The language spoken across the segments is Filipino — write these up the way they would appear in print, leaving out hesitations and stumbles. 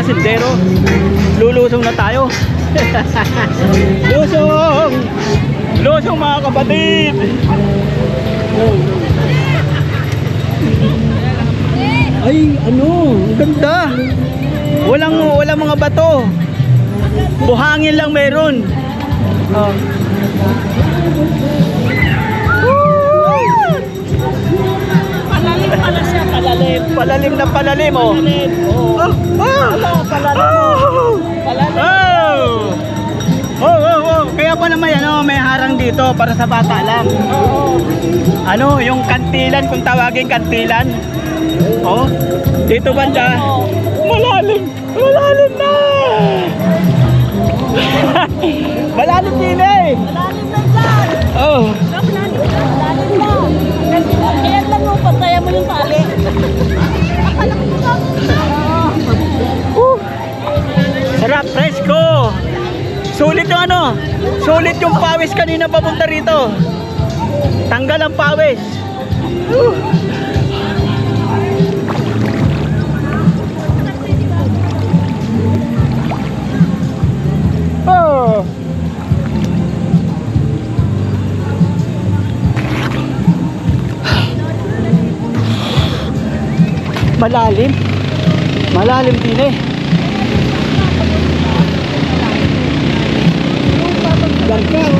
sendero. Lulusong na tayo. Lusong! Lusong mga kapatid! Ay, ano? Ang ganda! Walang mga bato. Buhangin lang meron. Oh. Palalim pala siya, palalim. Palalim na palalim, oh. Palalim. Oh. Palalim. Palalim. Kaya pa naman may harang dito para sa bata lang. Oo. Ano, yung kantilan, kung tawagin kantilan. Oh, dito banda. Malalim. Malalim na. Malalim din eh. Malalim na dyan. Oh. Malalim na. Kaya lang mo, patayan mo yung tali. Sarap, presko. Sulit yung sulit yung pawis kanina papunta rito. Tanggal ang pawis. Oh. Malalim. Malalim din eh. Ganda oh.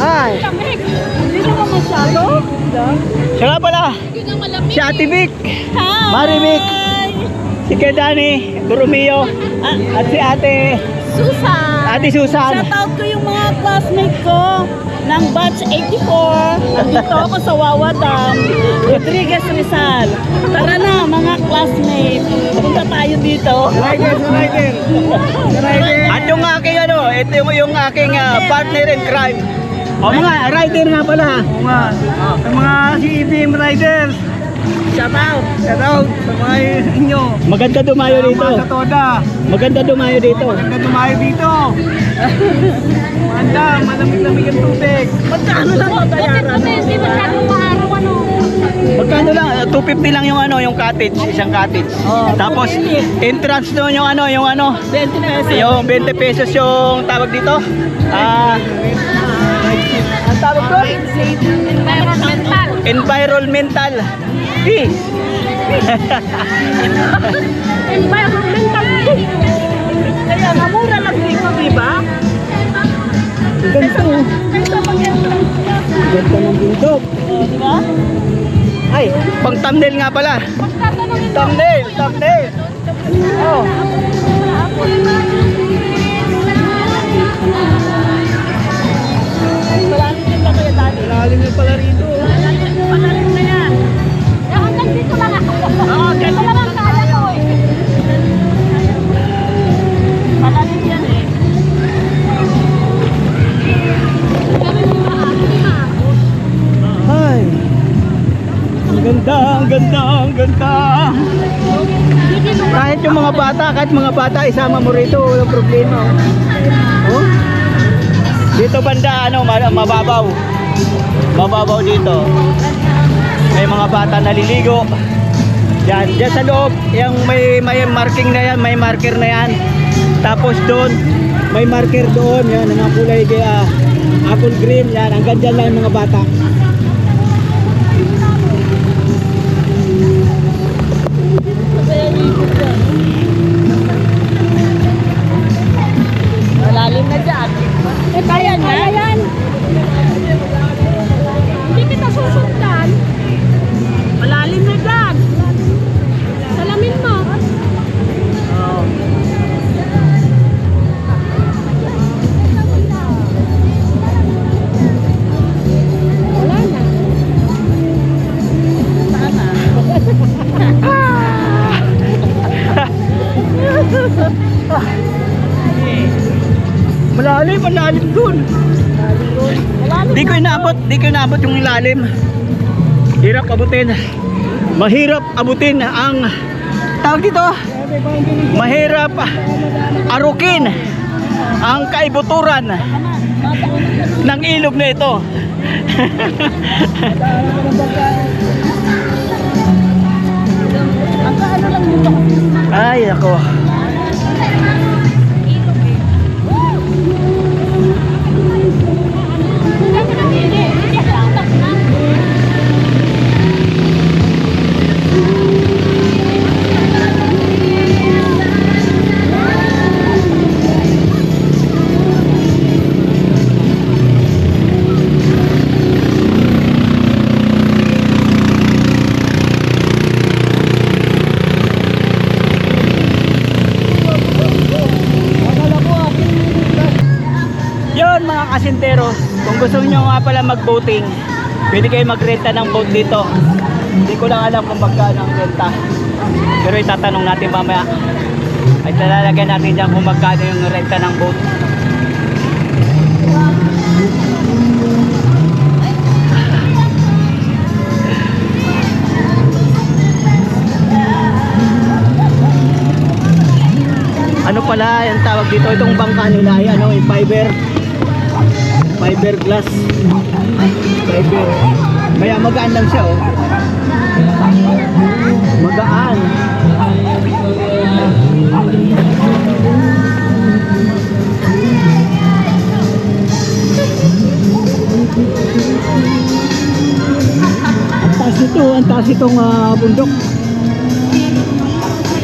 Hi. Hindi naman masyado. Siya nga pala. Si Ate Vic. Hi. Mari Vic. Si Kedani, Romeo. At si Ate Susan. Shoutout ko yung mga classmate ko ng batch 84. Nandito ako sa Wawa Dam, Rodriguez Rizal. Tara na mga classmate. Punta tayo dito. Rider. At yung aking ito yung aking partner in crime. O mga rider nga pala. Mga CBM riders. Shoutout. Shoutout sa mga inyo. Maganda dumayo dito. Sa Toda. Maganda dumayo dito. Maganda, malamig-lamig ang tubig. Magkano lang babayaran? Hindi masyadong maaraw Magkano lang? 250 lang yung cottage, isang cottage. Tapos entrance doon yung 20 pesos. yung 20 pesos yung tawag dito. Ang tawag doon? Environmental fee. Environmental fee. Kaya namura lang dito, di ba? Ganito. Kaysa pag-entrance niya. Ganda ng bundok. Di ba? Ay, pang thumbnail nga pala. Thumbnail. Oh. Malalim din ba kaya dati? Malalim na pala rito. Malalim na yan. Hanggang dito lang ako. Oo, dito lang ang kaya ko eh. Malalim yan eh. Ay. Ang ganda. Kahit mga bata isama mo rito, walang problema. Oh. Dito banda mababaw. Mababaw dito. May mga bata naliligo. Diyan sa loob, yung may marking na yan, may marker na yan. Tapos doon, may marker doon, yan ang kulay kaya apple green yan. Hanggang dyan lang yung mga bata. Malalim na dyan. Kaya na. Yan. Hindi kita susundan. Malalim na dyan. Salamin mo. Oh. Wala na. Sana. Malalim dun. Di ko inaabot yung ilalim. Hirap abutin. Mahirap abutin ang tawag dito. Mahirap arukin ang kaibuturan ng ilog na ito. Ay, ako. Yun mga kasintero, kung gusto niyo nga pala mag-boating, pwede kayo magrenta ng boat dito. Hindi ko lang alam kung magkano ang renta, pero itatanong natin mamaya. Ay talalagyan natin dyan kung magkano yung renta ng boat. Ano pala yung tawag dito, itong bangka nila ay ano, yung fiberglass. Fiber. Kaya magaan lang siya, oh. Magaan. Ang taas itong bundok.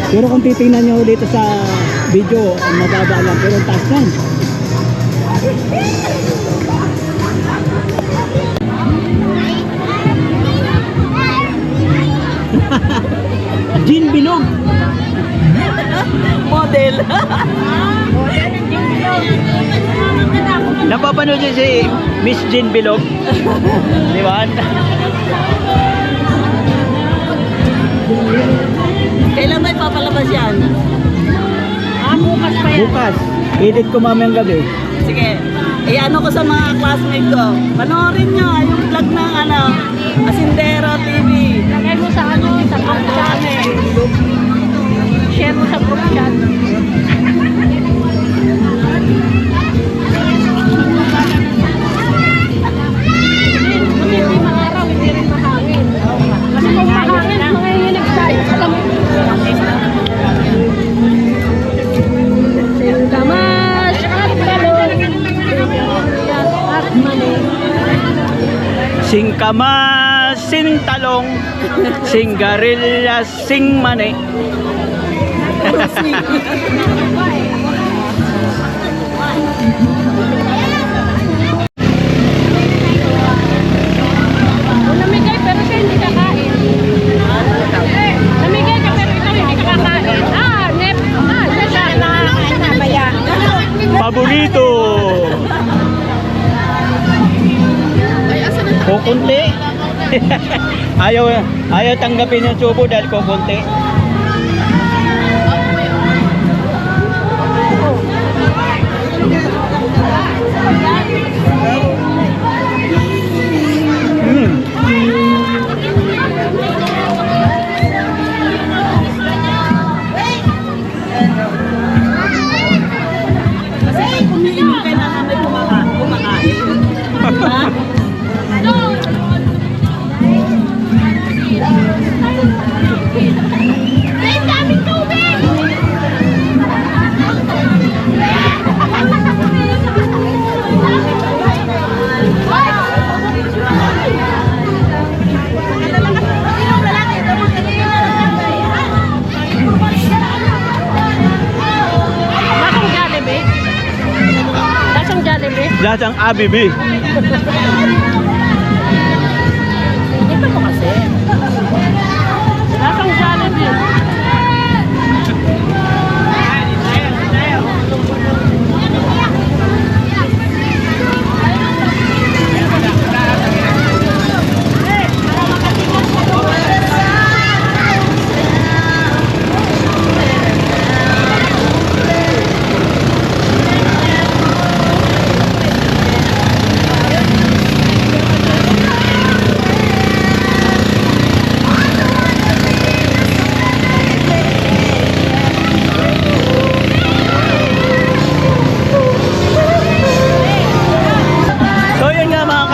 Pero kung titingnan nyo dito sa video, mababa lang, pero ang taas lang. Jean Bilog. Model. Napapanood niyo si Miss Jean Bilog? Di ba? Kailan ba ipapalabas yan? Bukas pa yan. Bukas. Edit ko mamayang gabi. Sige. Ano ko sa mga classmate ko. Panoorin nyo yung vlog ng Asindero TV. Lagay mo sa sa group chat. Share mo sa group chat. Hindi maaraw, hindi rin mahangin. Kasi kung mahangin, mga yung nag-style. Alam mo. Damas at balon. At mali. Singkamas, sintalong, singgarillas, singmane. Namigay pero siya hindi kakain. Namigay ka pero ikaw hindi kakain. Nep. Siya nakakain na maya. Paborito. Kukunti. ayaw tanggapin yung subo dahil kukunti. Kasi kumiinom ka na may kumakain. Diba? Lasang Abibi. Ito mo kasi. Lasang Jollibee.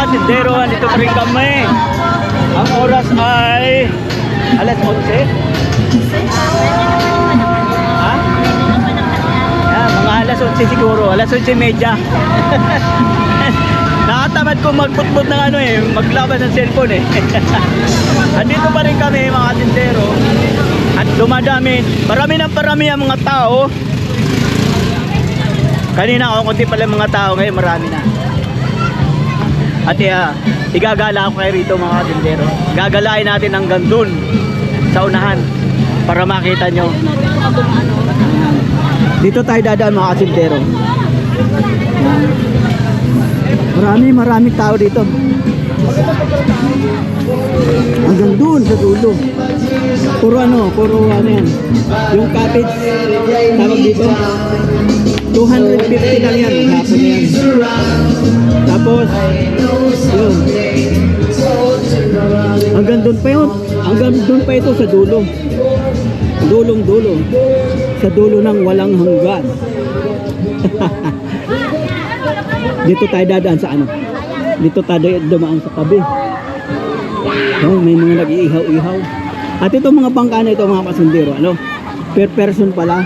kasindero, andito pa rin kami. Ang oras ay alas 11. Ha? Yan, mga alas 11 siguro, alas 11:30. Nakatamad ko magputput ng ano eh, maglabas ng cellphone eh. Andito pa rin kami mga kasindero. At dumadami, parami ang mga tao. Kanina ako, konti pala mga tao, ngayon marami na. At igagala ako kayo rito mga kasindero. Gagalain natin hanggang dun sa unahan para makita nyo. Dito tayo dadaan mga kasindero. Maraming tao dito. Hanggang dun sa dulo. Puro ano yan. Yung cottage, tawag dito. 250 lang yan. Hapon na yan. Tapos, yun. Hanggang dun pa yun. Hanggang dun pa ito sa dulo. Dulong-dulo. Sa dulo ng walang hanggan. Dito tayo dadaan sa ano. Dito tayo dumaan sa tabi. Oh, may mga nag-iihaw-ihaw. At itong mga bangka na ito mga kasundero, ano? Per person pala.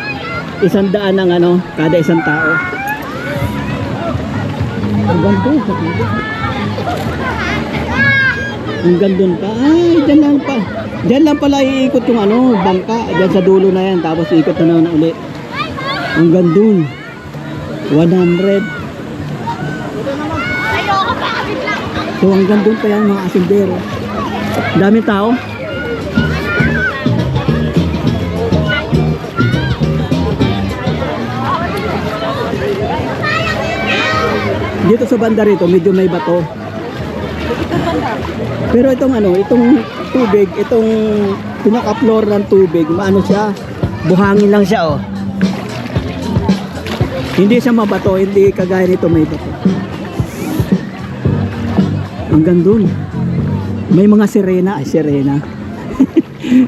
100 ng ano, kada isang tao. Hanggang doon sa tabi. Hanggang doon pa. Ay, dyan lang pa. Dyan lang pala iikot yung ano, bangka. Dyan sa dulo na yan. Tapos iikot na naman ulit. Hanggang doon. 100. So hanggang doon pa yan mga kasundero. Dami tao. Dito sa banda rito medyo may bato. Pero itong ano, itong tubig, itong pinaka-floor ng tubig, maano siya, buhangin lang siya oh. Hindi siya mabato, hindi kagaya nito may bato. Hanggang dun. May mga sirena. Ay, sirena.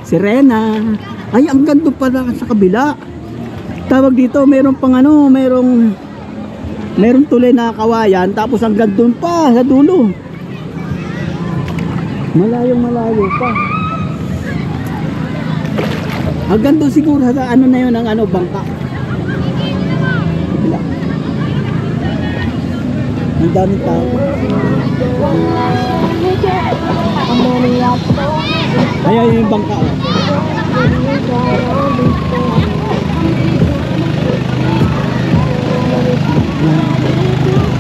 Sirena. Ay, hanggang dun pala sa kabila. Tawag dito, mayroon pang ano, mayroong tuloy na kawayan. Tapos hanggang dun pa, sa dulo. Malayo pa. Hanggang dun siguro sa ano na yun, ang ano, bangka. Kabila. Ang daming tao. Ayan yung bangka.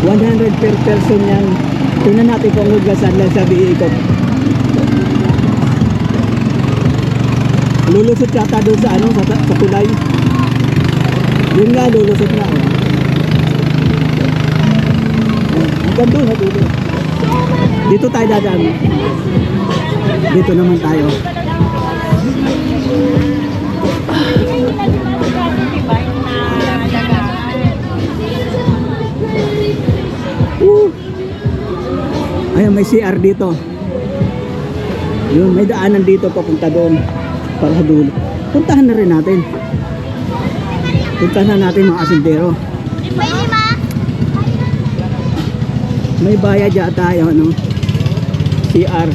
100 per person yan. Tingnan natin kung hugasan lang sabi iikot. Lulusot yata doon sa ano, sa tulay. Yun nga, lulusot na. Hanggang doon, hatulo. Dito tayo dadaan. Dito naman tayo. Ayan, may CR dito. Yun, may daanan dito papunta doon para sa dulo. Puntahan na rin natin. Puntahan na natin mga kasundero. May bayad yata tayo, ano? CR.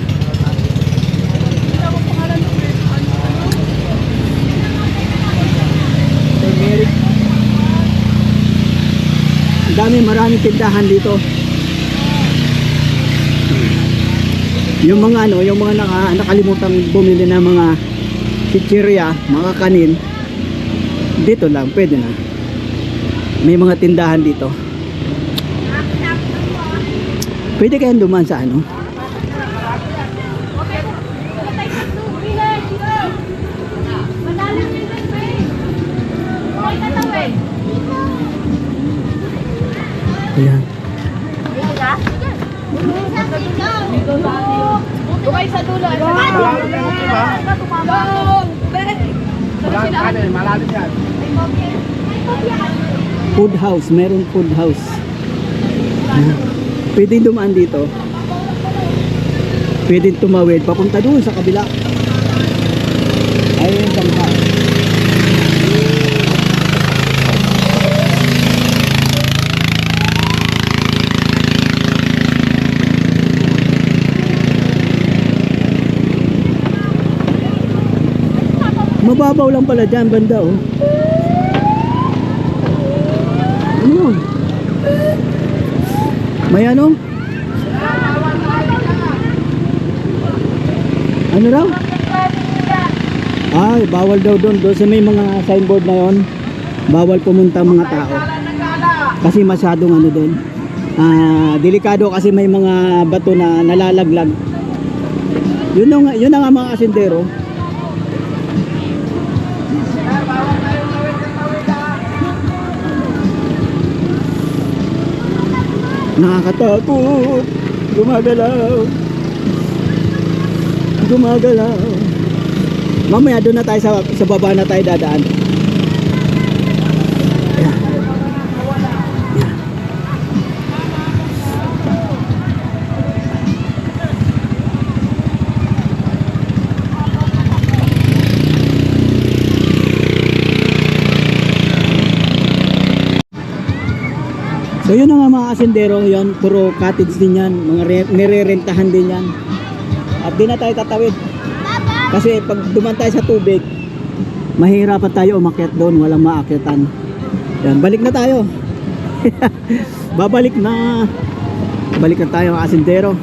Maraming tindahan dito. Yung mga ano, yung mga nakalimutang bumili ng mga chichirya, mga kanin, dito lang, pwede na. May mga tindahan dito. Pwede kayang dumaan sa ano? Ayan. Bukay sa dulo. Malalim yan. Food house, meron food house. Pwede dumaan dito. Pwede tumawid papunta doon sa kabila. Ayun yung bangka. Ibabaw lang pala dyan, banda oh. Ano yun? May ano? Ano raw? Ay, bawal daw doon. Doon sa may mga signboard na yon, bawal pumunta ang mga tao. Kasi masyadong ano doon. Delikado kasi may mga bato na nalalaglag. Yun na nga mga asindero. Nakakatakot. Gumagalaw. Mamaya doon na tayo sa baba na tayo dadaan. Yan. Yan. So yun na nga mga asendero, yun, puro cottage din yan, mga nirerentahan din yan. At di na tayo tatawid. Kasi pag duman tayo sa tubig, mahirapan tayo umakyat doon, walang maakyatan. Yan, balik na tayo. Babalik na. Balik na tayo mga asendero.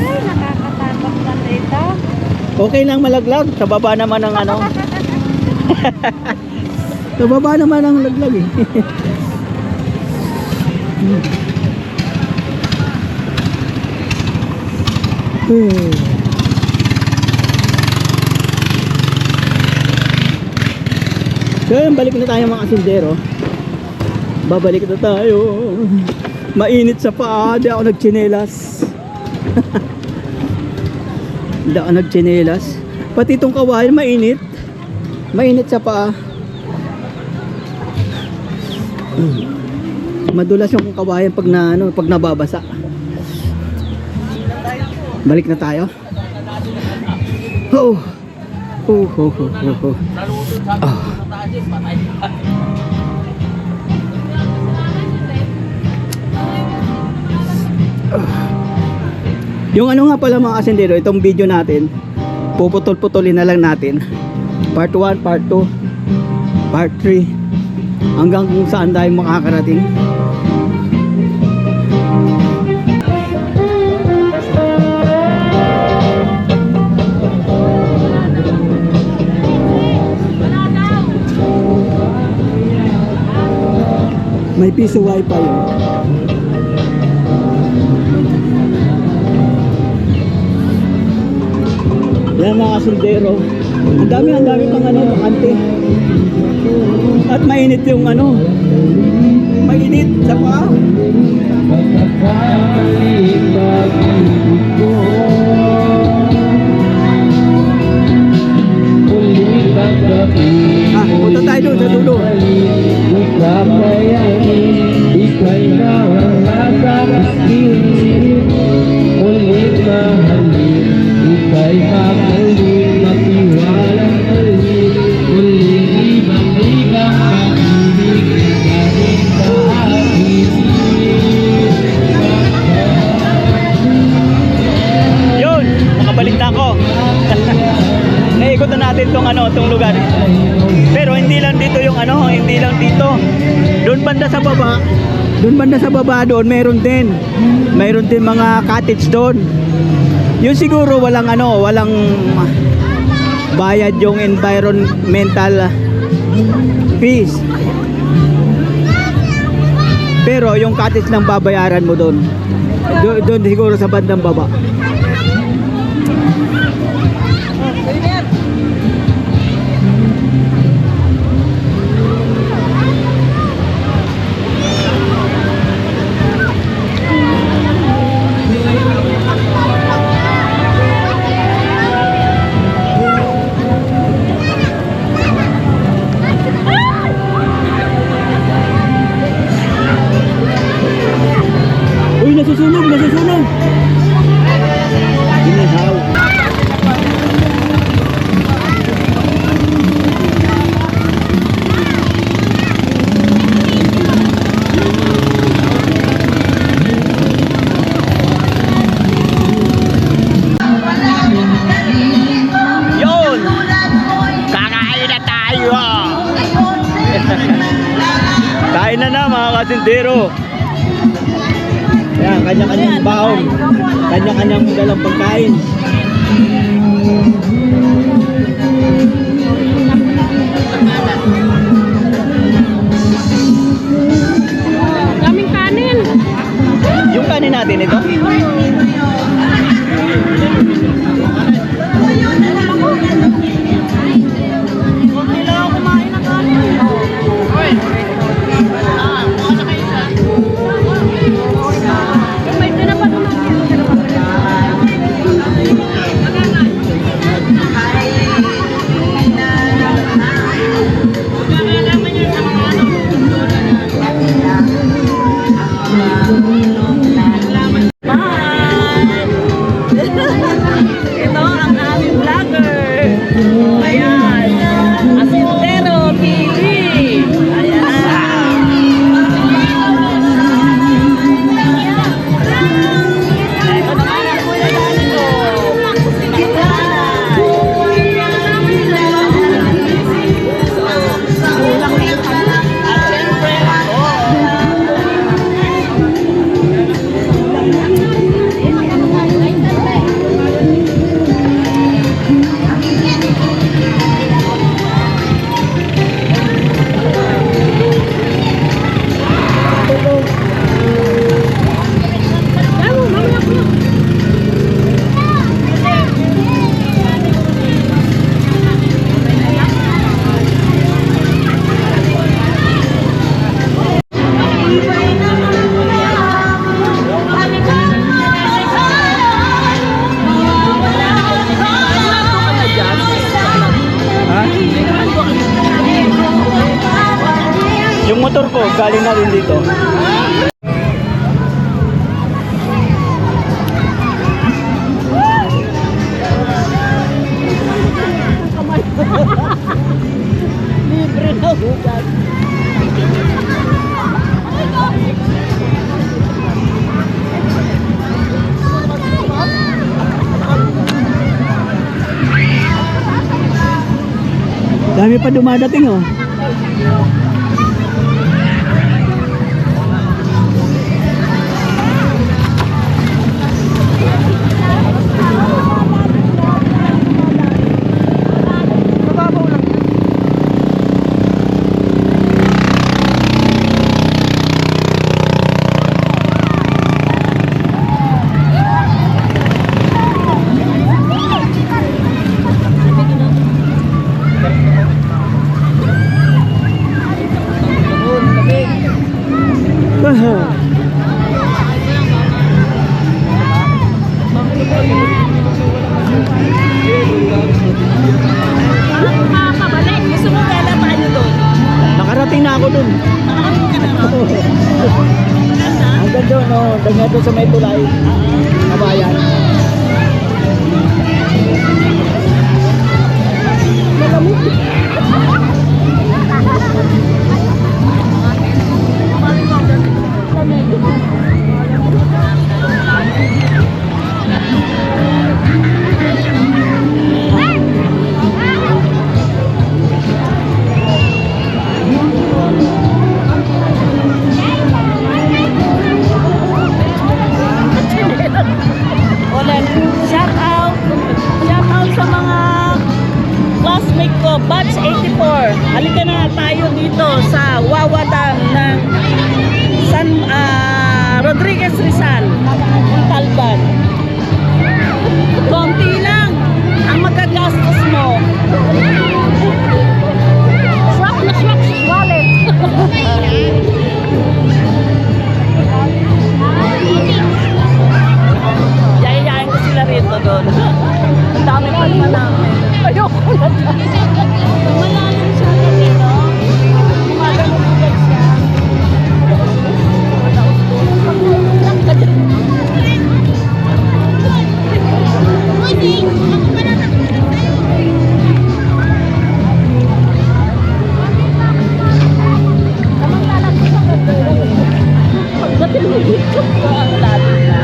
Ay, nakakatakot na dito. Okay lang malaglag, sa baba naman ang ano. Sa baba naman ang laglag eh. So yun, balik na tayo mga asindero. Babalik na tayo. Mainit sa paa, di ako nagtsinelas. Di ako nagtsinelas. Pati itong kawayan mainit. Mainit sa paa. Madulas yung kawayan pag nababasa. Balik na tayo. Oh. Yung ano nga pala mga asendero, itong video natin, puputol-putulin na lang natin. Part 1, part 2, part 3, hanggang kung saan tayo makakarating. May piso wifi yun. Yan mga kasundero. Ang dami pang ano, bakante. At mainit yung ano. Mainit sa paa. Punta tayo doon sa dulo. Yun, nakabalik na ako. Naikot na natin tong lugar. Pero hindi lang dito yung hindi lang dito. Doon banda sa baba, doon meron din mga cottage doon. Yun siguro walang bayad yung environmental fees. Pero yung cottage lang babayaran mo doon. Doon siguro sa bandang baba. Uy, nasusunog! Ginihaw. dito. Ayan, kanya-kanyang baon. Kanya-kanyang dalang pagkain. Daming kanin. Yung kanin natin ito. Kunti lang ako kumain ng kanin. May tinapat naman. Ito ang aming vlogger. Ayan. Asintero TV. Ayan. Ito naman ang kuya dati ko. At syempre ako. Ha? Yung motor ko, galing na rin dito. Libre na hugas. Dami pa dumadating oh. Makakabalik. Gusto mo kaya paano doon? Nakarating na ako dun. Hanggang doon, no? Hanggang doon sa may tulay. Kabayan. Ulit, shout out sa mga classmate ko, batch 84. Halika na tayo dito sa Wawa Dam ng Rodriguez Rizal, Talban. Konti lang ang magagastos mo. Swak na swak sa wallet. Yayayain ko sila rito doon. Ang dami pa naman namin. Ayoko na. Malalim siya kasi, no? Magagulugad siya. Ang lalim na.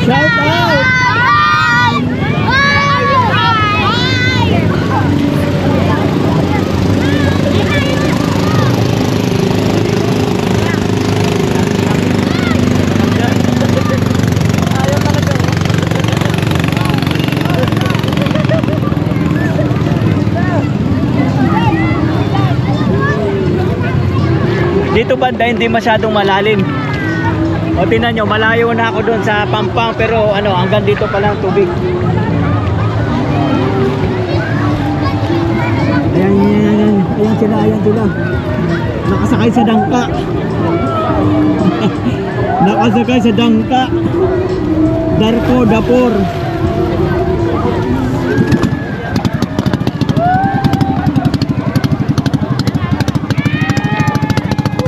Shout out! Dito banda hindi masyadong malalim. O tingnan nyo, malayo na ako doon sa Pampang pero ano, hanggang dito pa lang tubig. Ayan sila. Nakasakay sa dangka. Nakasakay sa dangka. Darko, dapor.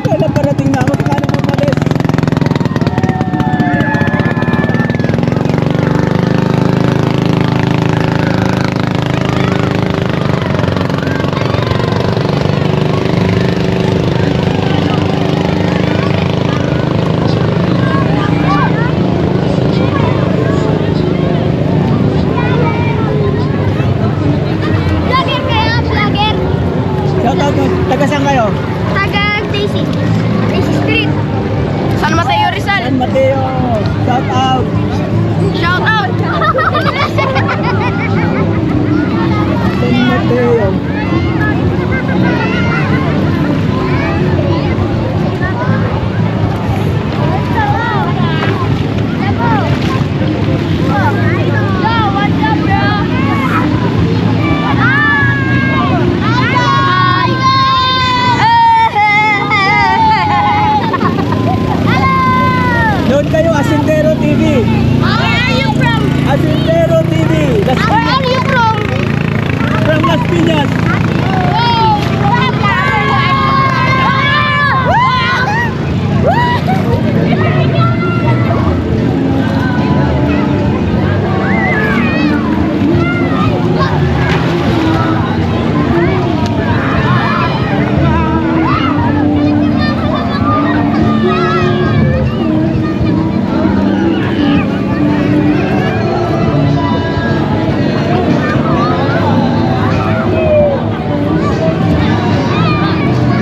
Kailan parating na ako? Kaya naman malis. Vlogger kayo, vlogger. Shout out, taga saan kayo? Taga Daisy. Daisy Street. San Mateo Rizal. San Mateo. Shout out. Shout out. San Mateo. Yo, what's up, bro? Noon kayo, Asintero TV. Where are you from? Asintero TV. Where are you from? From Las Piñas.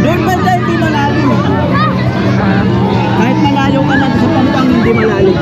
Doon banda hindi malalim. Kahit malayo ka na sa Pampang, hindi malalim.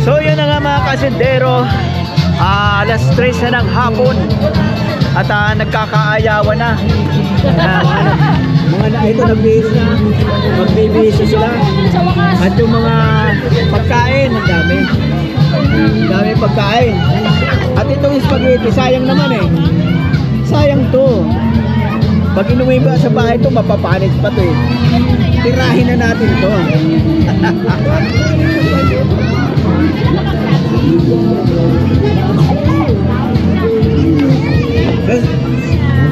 So yun na nga mga kasindero, alas 3 na ng hapon at nagkakaayawan na. Mga na ito nagbibihis sila. At yung mga pagkain, ang dami pagkain. At itong spaghetti, sayang naman eh. Sayang to. Pag inuwi ba sa bahay to, mapapanit pa to eh. Tirahin na natin to.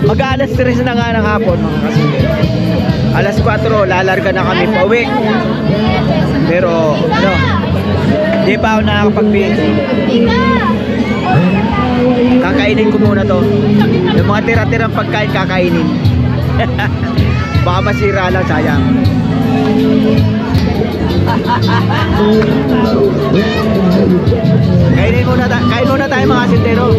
Mag-alas 3 na nga ng hapon mga kasindero. Alas 4 lalarga na kami pauwi. Pero ano, di pa ako nakakapag-bihis. Kakainin ko muna to. Yung mga tira-tirang pagkain kakainin. Baka masira lang, sayang. Kain muna tayo mga sintero.